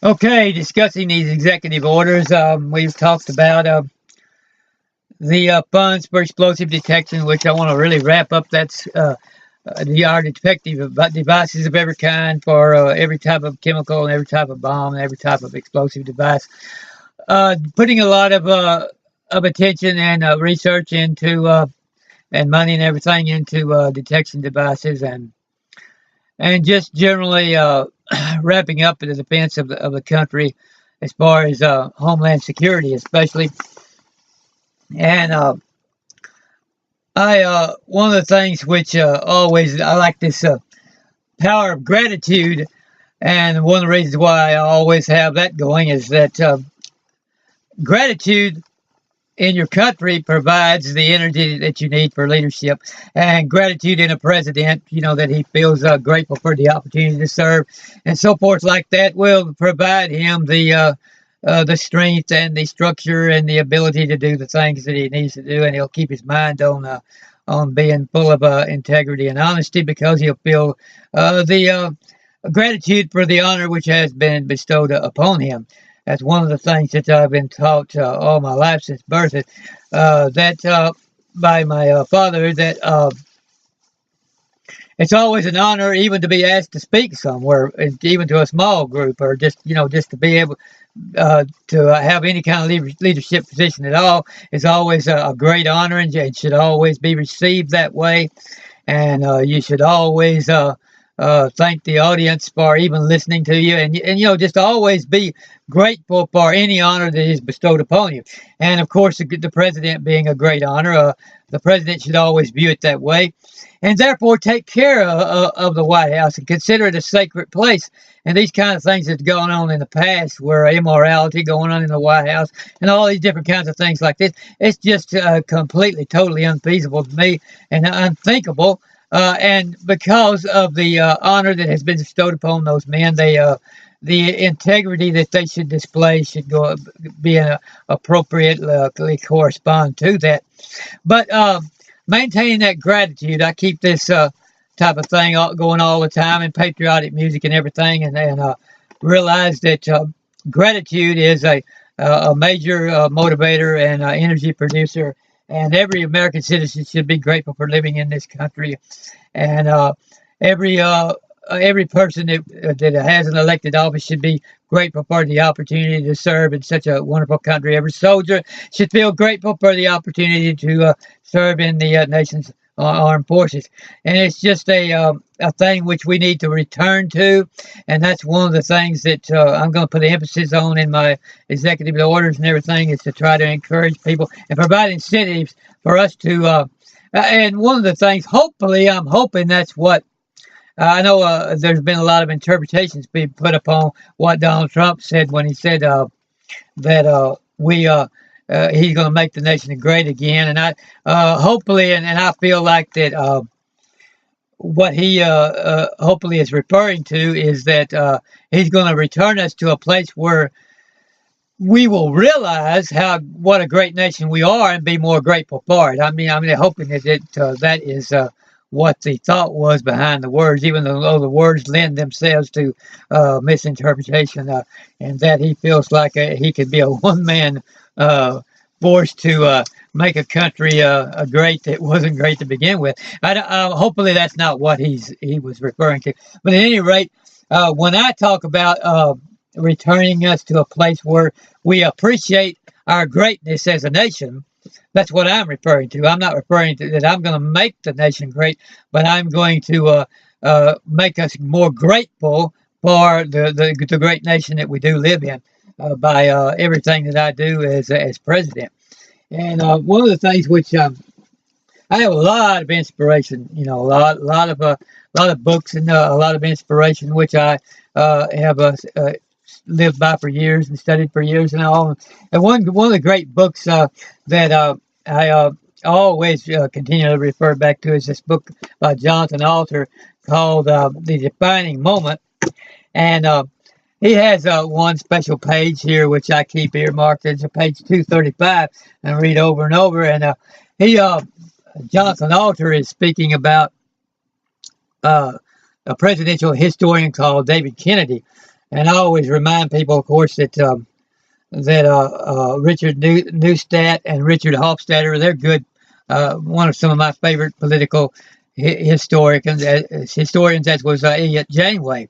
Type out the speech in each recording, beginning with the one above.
Okay, discussing these executive orders, we've talked about the funds for explosive detection, which I want to really wrap up. That's our detective devices of every kind for every type of chemical and every type of bomb and every type of explosive device. Putting a lot of attention and research into and money and everything into detection devices and just generally wrapping up the defense of the country as far as homeland security, especially. And I one of the things which always I like this power of gratitude, and one of the reasons why I always have that going is that gratitude in your country provides the energy that you need for leadership, and gratitude in a president, that he feels grateful for the opportunity to serve and so forth like that will provide him the strength and the structure and the ability to do the things that he needs to do, and he'll keep his mind on being full of integrity and honesty because he'll feel the gratitude for the honor which has been bestowed upon him. That's one of the things that I've been taught all my life since birth. That by my father that it's always an honor even to be asked to speak somewhere, even to a small group, or just to be able to have any kind of leadership position at all is always a great honor, and it should always be received that way. And you should always thank the audience for even listening to you, and just always be grateful for any honor that is bestowed upon you. And of course, the president being a great honor, the president should always view it that way, and therefore take care of the White House and consider it a sacred place. And these kind of things that's gone on in the past, where immorality going on in the White House, and all these different kinds of things like this, it's just completely, totally unfeasible to me and unthinkable. And because of the honor that has been bestowed upon those men, the integrity that they should display should be appropriately correspond to that. But maintaining that gratitude, I keep this type of thing going all the time, and patriotic music and everything, and realize that gratitude is a major motivator and energy producer, and every American citizen should be grateful for living in this country, and every person that has an elected office should be grateful for the opportunity to serve in such a wonderful country. Every soldier should feel grateful for the opportunity to serve in the nation's armed forces, and it's just a thing which we need to return to, and that's one of the things that I'm going to put the emphasis on in my executive orders and everything, is to try to encourage people and provide incentives for us to. And one of the things, hopefully, I'm hoping that's what I know. There's been a lot of interpretations being put upon what Donald Trump said when he said that he's going to make the nation great again, and I hopefully, and I feel like that what he hopefully is referring to is that he's going to return us to a place where we will realize what a great nation we are and be more grateful for it. I mean, hoping that is what the thought was behind the words, even though the words lend themselves to misinterpretation, and that he feels like he could be a one-man force to make a country great that wasn't great to begin with. Hopefully, that's not what he was referring to. But at any rate, when I talk about returning us to a place where we appreciate our greatness as a nation, that's what I'm referring to. I'm not referring to that I'm going to make the nation great, but I'm going to make us more grateful for the great nation that we do live in by everything that I do as president. And one of the things which I have a lot of inspiration, lot of books and a lot of inspiration, which I have lived by for years and studied for years and all. And one of the great books that I always continue to refer back to is this book by Jonathan Alter called The Defining Moment. And he has one special page here which I keep earmarked. It's page 235 and read over and over. And Jonathan Alter is speaking about a presidential historian called David Kennedy. And I always remind people, of course, that Richard Neustadt and Richard Hofstadter, they're good. One of some of my favorite political historians, as was Elliot Janeway.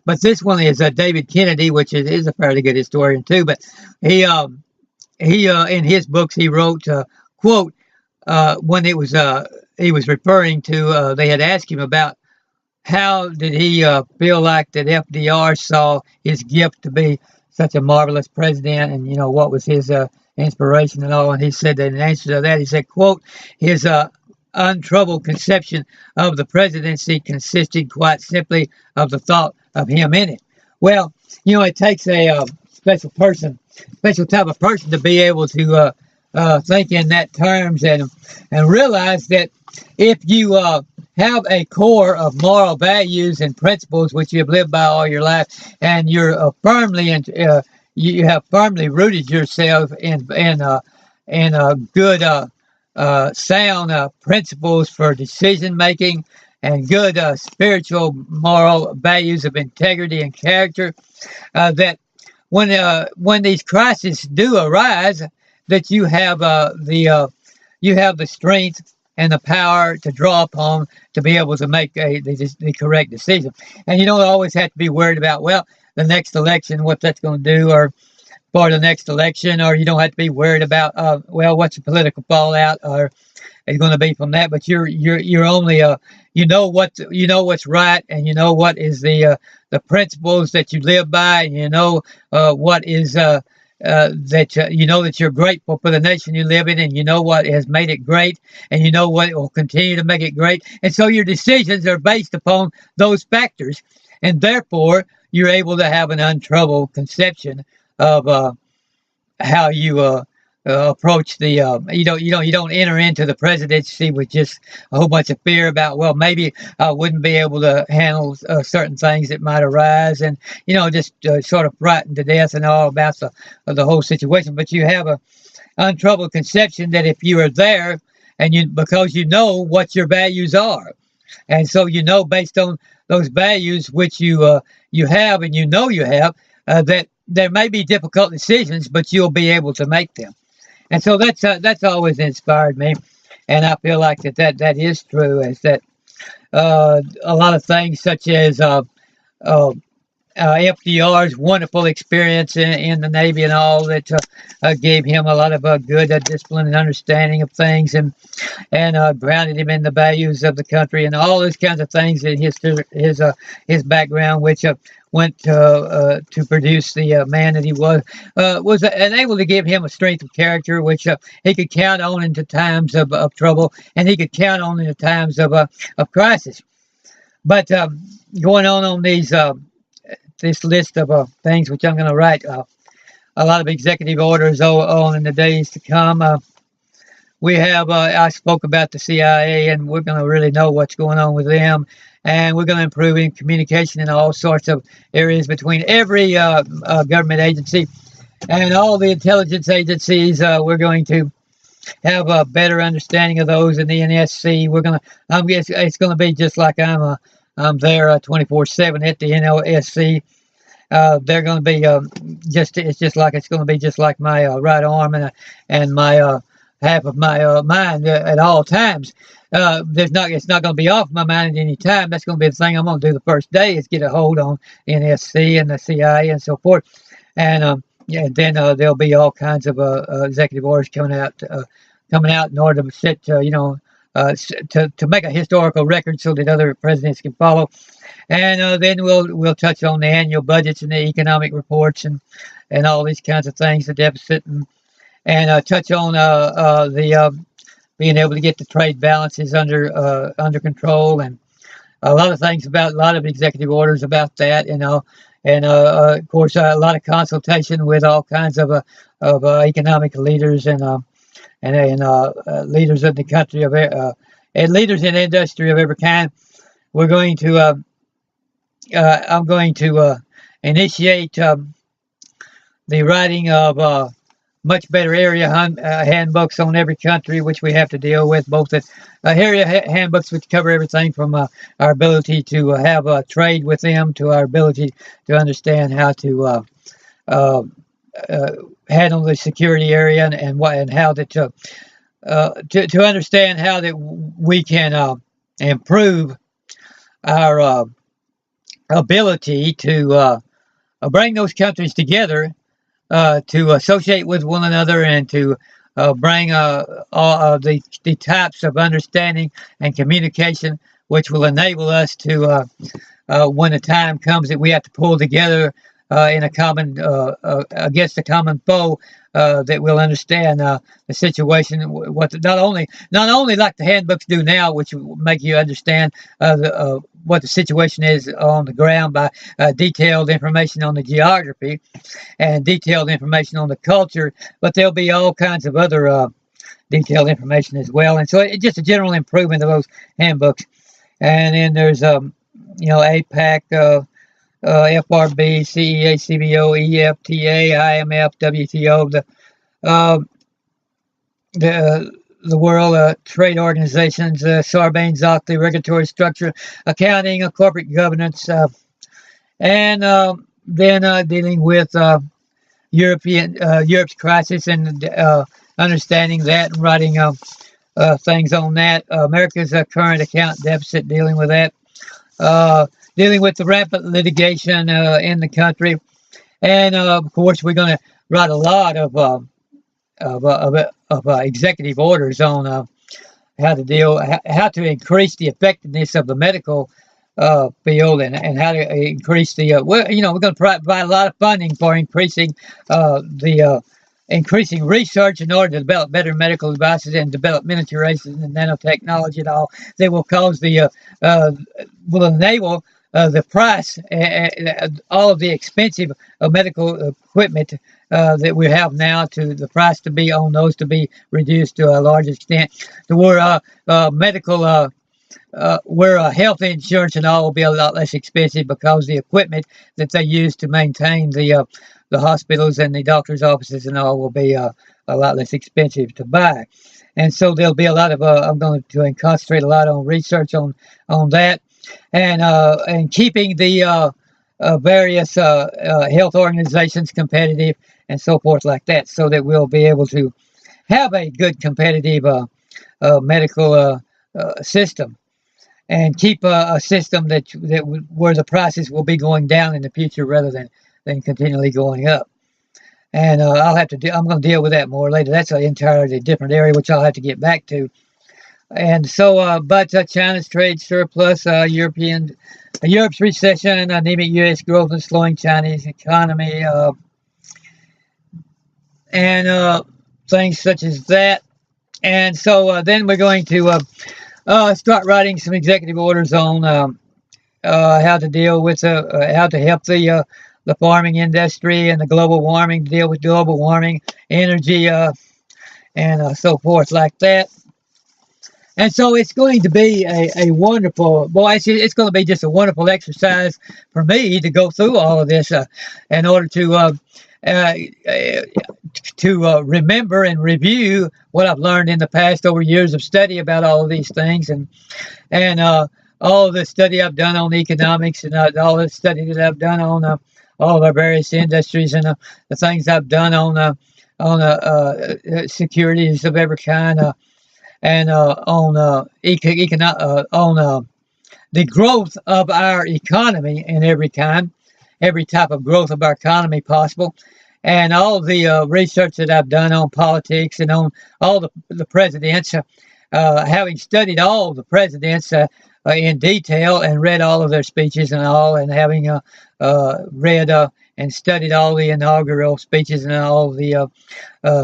But this one is David Kennedy, which is a fairly good historian too. But he in his books he wrote quote when he was referring to they had asked him about how did he feel like that FDR saw his gift to be such a marvelous president, and what was his inspiration and all. And he said that in answer to that, he said, "quote his untroubled conception of the presidency consisted quite simply of the thought of him in it." Well, it takes a special type of person to be able to think in that terms and realize that if you have a core of moral values and principles which you have lived by all your life, and you're you have firmly rooted yourself in good sound principles for decision making and good spiritual moral values of integrity and character, that when these crises do arise, that you have the strength and the power to draw upon to be able to make the correct decision. And you don't always have to be worried about, well, the next election, what that's going to do, or for the next election, or you don't have to be worried about, well, what's the political fallout, or is going to be from that. But you're only what's right, and you know what is the principles that you live by, and what is that you're grateful for the nation you live in, and you know what has made it great, and you know what will continue to make it great. And so your decisions are based upon those factors, and therefore you're able to have an untroubled conception of how you approach the you don't enter into the presidency with just a whole bunch of fear about, well, maybe I wouldn't be able to handle certain things that might arise, and just sort of frightened to death and all about the whole situation. But you have a untroubled conception that if you are there, and because you know what your values are, and so based on those values which you have, and you have, that there may be difficult decisions, but you'll be able to make them. And so that's always inspired me, and I feel like that is true. Is that a lot of things, such as FDR's wonderful experience in the Navy and all, that gave him a lot of good discipline and understanding of things, and grounded him in the values of the country, and all those kinds of things in his background, which went to produce the man that he was able to give him a strength of character, which he could count on in times of trouble, and he could count on in the times of crisis. But going on this list of things which I'm going to write a lot of executive orders on in the days to come. We have, I spoke about the CIA, and we're going to really know what's going on with them. And we're going to improve in communication in all sorts of areas between every government agency and all the intelligence agencies. We're going to have a better understanding of those in the NSC. I'm guessing it's going to be just like I'm there 24/7 at the NOSC. They're going to be it's going to be just like my right arm and my half of my mind at all times. It's not going to be off my mind at any time. That's going to be the thing I'm going to do the first day, is get a hold on NSC and the CIA and so forth. And then there'll be all kinds of executive orders coming out in order to set to make a historical record so that other presidents can follow. And then we'll touch on the annual budgets and the economic reports and all these kinds of things, the deficit, and touch on the being able to get the trade balances under control, and a lot of things about a lot of executive orders about that, and of course a lot of consultation with all kinds of economic leaders and leaders in the country and leaders in industry of every kind. We're going to I'm going to initiate the writing of much better area handbooks on every country, which we have to deal with, both the area handbooks, which cover everything from our ability to have trade with them to our ability to understand how to uh, handle the security area and what and how to understand how that we can improve our ability to bring those countries together to associate with one another and to bring all the types of understanding and communication which will enable us to, when the time comes that we have to pull together in a common against a common foe, that we'll understand the situation. Not only like the handbooks do now, which will make you understand what the situation is on the ground by detailed information on the geography and detailed information on the culture, but there'll be all kinds of other detailed information as well. And so it's just a general improvement of those handbooks. And then there's APAC, FRB, CEA, CBO, EFTA, IMF, WTO, the World Trade Organizations, Sarbanes-Oxley, regulatory structure, accounting, corporate governance, and then dealing with Europe's crisis and understanding that and writing things on that. America's current account deficit, dealing with that. Dealing with the rampant litigation in the country, and of course we're going to write a lot of executive orders on how to increase the effectiveness of the medical field and how to increase the we're going to provide a lot of funding for increasing increasing research in order to develop better medical devices and develop miniaturization and nanotechnology and all that will cause will enable the price, all of the expensive medical equipment that we have now, to the price to be on those to be reduced to a large extent, to where where health insurance and all will be a lot less expensive because the equipment that they use to maintain the hospitals and the doctors' offices and all will be a lot less expensive to buy. And so there'll be a lot of I'm going to concentrate a lot on research on that, and keeping the various health organizations competitive and so forth like that, so that we'll be able to have a good competitive medical system, and keep a system that where the prices will be going down in the future rather than continually going up. And I'm going to deal with that more later. That's an entirely different area, which I'll have to get back to. And so, but China's trade surplus, Europe's recession, anemic U.S. growth, and slowing Chinese economy, and things such as that. And so then we're going to start writing some executive orders on how to deal with how to help the farming industry and the global warming, to deal with global warming, energy, and so forth like that. And so it's going to be a wonderful, boy, it's going to be just a wonderful exercise for me to go through all of this in order to remember and review what I've learned in the past over years of study about all of these things, and all of the study I've done on economics, and all the study that I've done on all of our various industries, and the things I've done on securities of every kind, and on the growth of our economy in every type of growth of our economy possible, and all the research that I've done on politics and on all the presidents, having studied all the presidents in detail and read all of their speeches and all, and having read and studied all the inaugural speeches and all the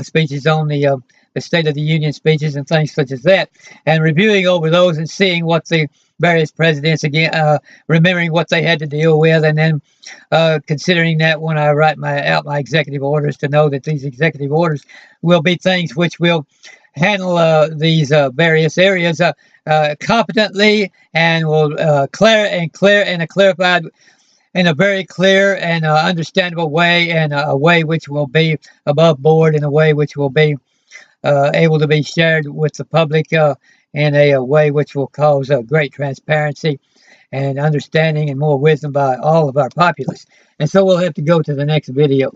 speeches on the State of the Union speeches and things such as that, and reviewing over those and seeing what the various presidents, again, remembering what they had to deal with, and then considering that when I write my executive orders, to know that these executive orders will be things which will handle these various areas competently, and will clear in a clarified in a very clear and understandable way, and a way which will be above board, in a way which will be able to be shared with the public in a way which will cause great transparency and understanding and more wisdom by all of our populace. And so we'll have to go to the next video.